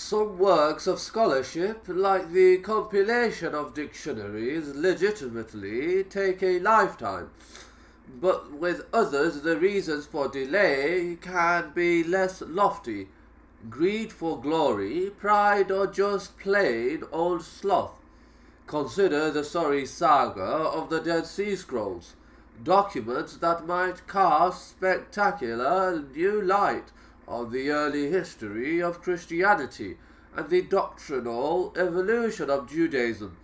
Some works of scholarship, like the compilation of dictionaries, legitimately take a lifetime, but with others the reasons for delay can be less lofty: greed for glory, pride, or just plain old sloth. Consider the sorry saga of the Dead Sea Scrolls, documents that might cast spectacular new light on the early history of Christianity and the doctrinal evolution of Judaism.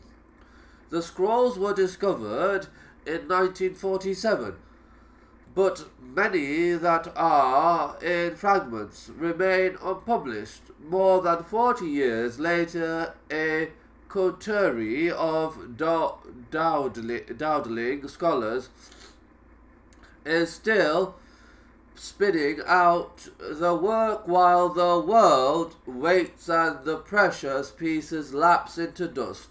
The scrolls were discovered in 1947, but many that are in fragments remain unpublished. More than 40 years later, a coterie of dawdling scholars is still spinning out the work while the world waits and the precious pieces lapse into dust.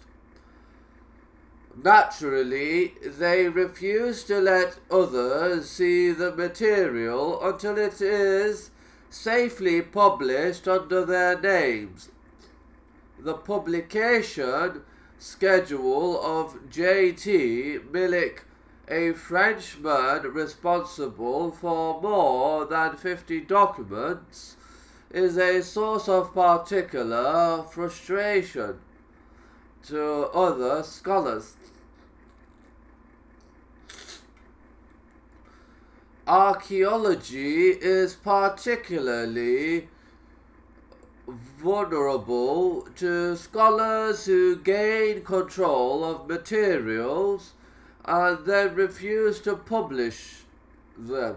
Naturally, they refuse to let others see the material until it is safely published under their names. The publication schedule of J.T. Milik, a Frenchman responsible for more than 50 documents, is a source of particular frustration to other scholars. Archaeology is particularly vulnerable to scholars who gain control of materials and then refuse to publish them.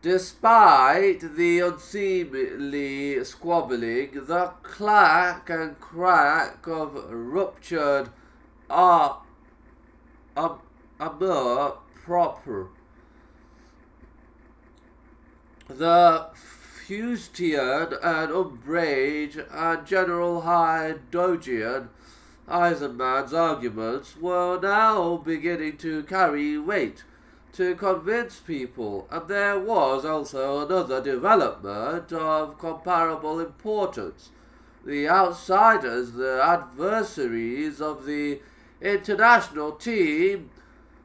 Despite the unseemly squabbling, the clack and crack of ruptured armor proper, the fustian and umbrage and general Haidoggian Eisenman's arguments were now beginning to carry weight to convince people, and there was also another development of comparable importance. The outsiders, the adversaries of the international team,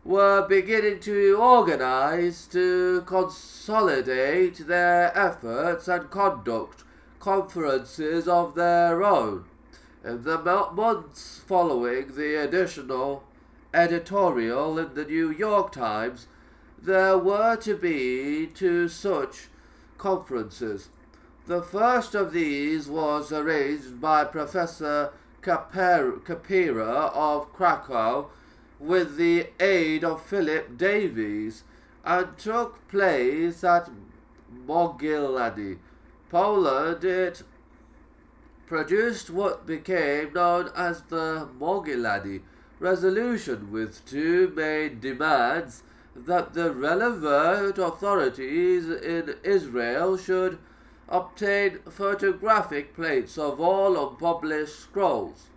were beginning to organize to consolidate their efforts and conduct conferences of their own. In the months following the additional editorial in the New York Times, there were to be two such conferences. The first of these was arranged by Professor Kapira of Krakow with the aid of Philip Davies, and took place at Mogilany, Poland. It produced what became known as the Mogilany Resolution, with two main demands: that the relevant authorities in Israel should obtain photographic plates of all unpublished scrolls,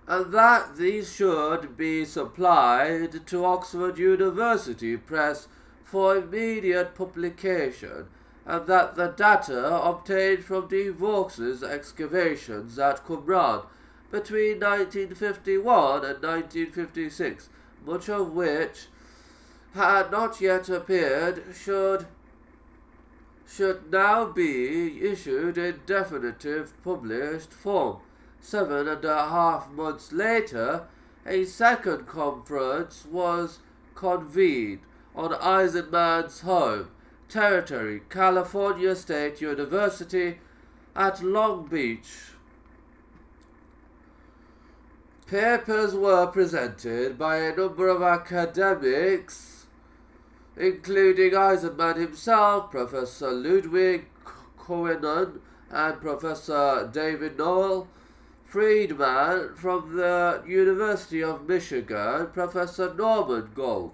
and that these should be supplied to Oxford University Press for immediate publication, and that the data obtained from De Vaux's excavations at Qumran between 1951 and 1956, much of which had not yet appeared, should now be issued in definitive published form. 7.5 months later, a second conference was convened on Eisenman's home territory, California State University at Long Beach. Papers were presented by a number of academics, including Eisenman himself, Professor Ludwig Koenen, and Professor David Noel, Friedman from the University of Michigan, Professor Norman Gold,